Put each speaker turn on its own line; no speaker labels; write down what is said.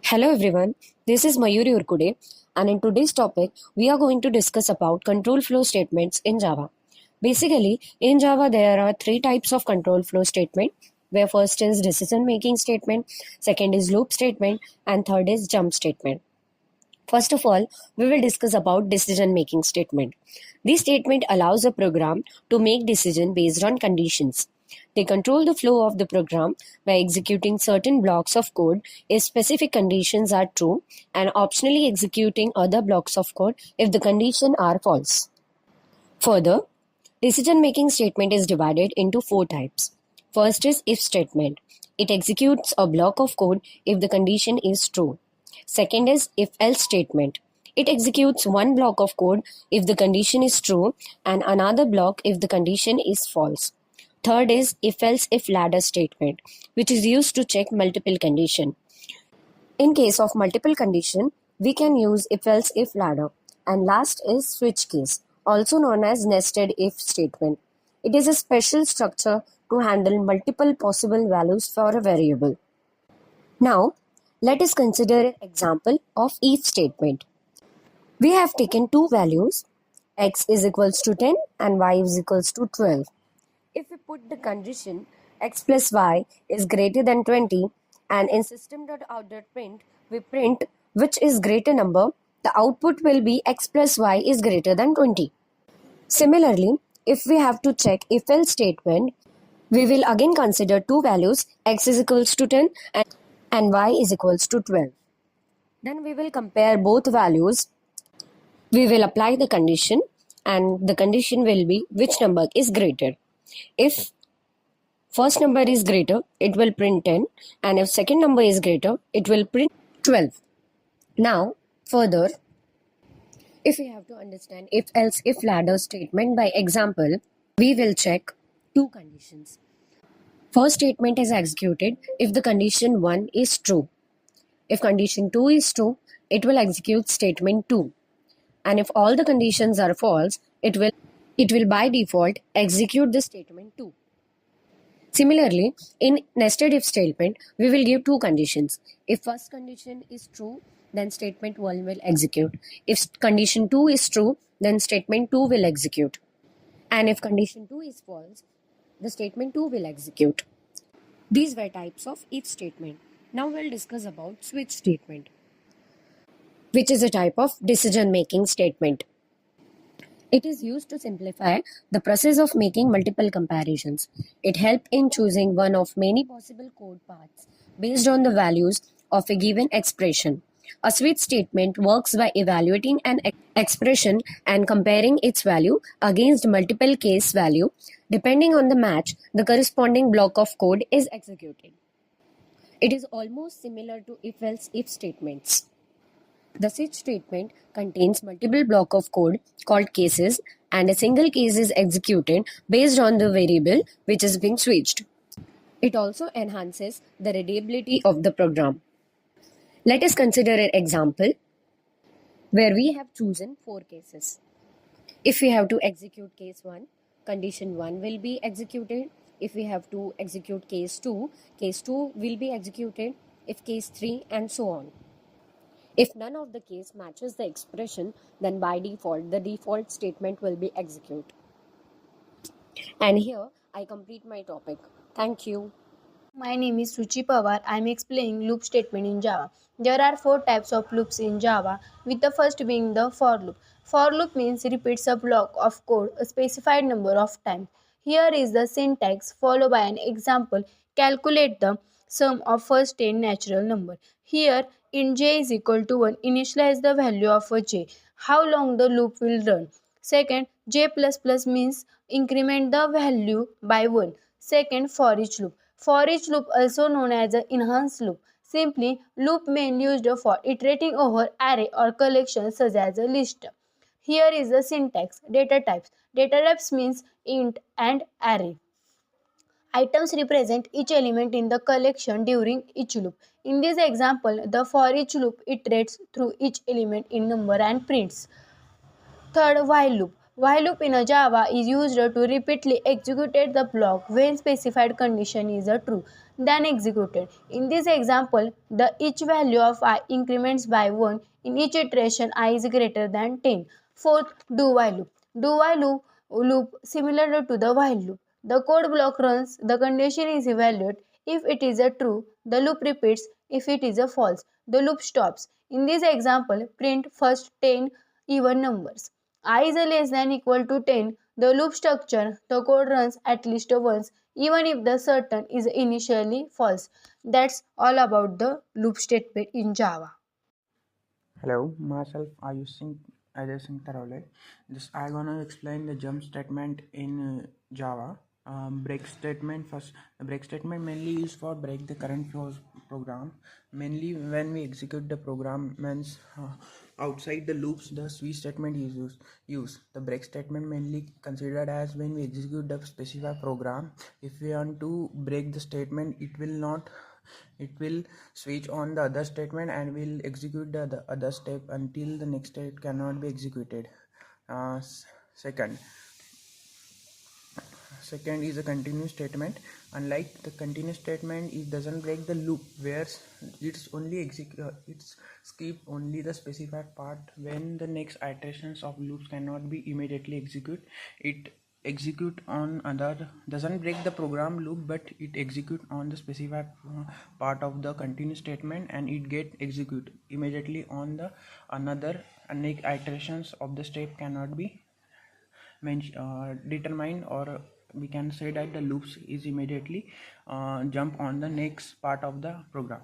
Hello everyone, this is Mayuri Urkude, and in today's topic we are going to discuss about control flow statements in Java. Basically, in Java there are three types of control flow statement, where first is decision making statement, second is loop statement, and third is jump statement. First of all, we will discuss about decision making statement. This statement allows a program to make decision based on conditions. They control the flow of the program by executing certain blocks of code if specific conditions are true and optionally executing other blocks of code if the conditions are false. Further, decision making statement is divided into four types. First is if statement. It executes a block of code if the condition is true. Second is if else statement. It executes one block of code if the condition is true and another block if the condition is false. Third is if else if ladder statement, which is used to check multiple condition. In case of multiple condition, we can use if else if ladder. And last is switch case, also known as nested if statement. It is a special structure to handle multiple possible values for a variable. Now, let us consider an example of if statement. We have taken two values, x is equals to 10 and y is equals to 12. If we put the condition x plus y is greater than 20 and in system.out.print we print which is greater number, the output will be x plus y is greater than 20. Similarly, if we have to check if else statement, we will again consider two values, x is equals to 10 and y is equals to 12. Then we will compare both values. We will apply the condition and the condition will be which number is greater. If first number is greater, it will print 10, and if second number is greater, it will print 12. Now, further, if we have to understand if else if ladder statement by example, we will check two conditions. First statement is executed if the condition 1 is true. If condition 2 is true, it will execute statement 2. And if all the conditions are false, it will by default execute the statement 2. Similarly, in nested if statement, we will give two conditions. If first condition is true, then statement 1 will execute. If condition 2 is true, then statement 2 will execute. And if condition 2 is false, the statement 2 will execute. These were types of if statement. Now we'll discuss about switch statement, which is a type of decision making statement. It is used to simplify the process of making multiple comparisons. It helps in choosing one of many possible code paths based on the values of a given expression. A switch statement works by evaluating an expression and comparing its value against multiple case value. Depending on the match, the corresponding block of code is executed. It is almost similar to if-else if statements. The switch statement contains multiple blocks of code called cases, and a single case is executed based on the variable which is being switched. It also enhances the readability of the program. Let us consider an example where we have chosen four cases. If we have to execute case 1, condition 1 will be executed. If we have to execute case 2 will be executed. If case 3 and so on. If none of the case matches the expression, then by default, the default statement will be executed. And here, I complete my topic. Thank you.
My name is Suchi Pawar. I am explaining loop statement in Java. There are four types of loops in Java, with the first being the for loop. For loop means repeats a block of code a specified number of times. Here is the syntax followed by an example. Calculate the sum of first 10 natural number. Here, int j is equal to 1. Initialize the value of a j. How long the loop will run. Second, j++ means increment the value by 1. Second, for each loop. For each loop, also known as an enhanced loop. Simply, loop main used for iterating over array or collection such as a list. Here is the syntax. Data types. Data types means int and array. Items represent each element in the collection during each loop. In this example, the for each loop iterates through each element in number and prints. Third, while loop. While loop in a Java is used to repeatedly execute the block when specified condition is true. then executed. In this example, the each value of I increments by 1 in each iteration I is greater than 10. Fourth, do while loop. Do while loop similar to the while loop. The code block runs, the condition is evaluated. If it is a true, the loop repeats. If it is a false, the loop stops. In this example, print first 10 even numbers. I is less than equal to 10. The loop structure, the code runs at least once, even if the certain is initially false. That's all about the loop statement in Java.
Hello, myself Ajay Singh Tarawale. Just I gonna explain the jump statement in Java. Break statement first. The break statement mainly used for break the current flow program. Mainly when we execute the program means outside the loops the switch statement is used. The break statement mainly considered as when we execute the specified program. If we want to break the statement, it will switch on the other statement and will execute the other step until the next step cannot be executed. Second second is a continuous statement. Unlike the continuous statement, it doesn't break the loop where it's skip only the specified part. When the next iterations of loops cannot be immediately execute, it execute on other, doesn't break the program loop, but it execute on the specified part of the continuous statement, and it get execute immediately on the another, and next iterations of the step cannot be determined, or we can say that the loops is immediately jump on the next part of the program.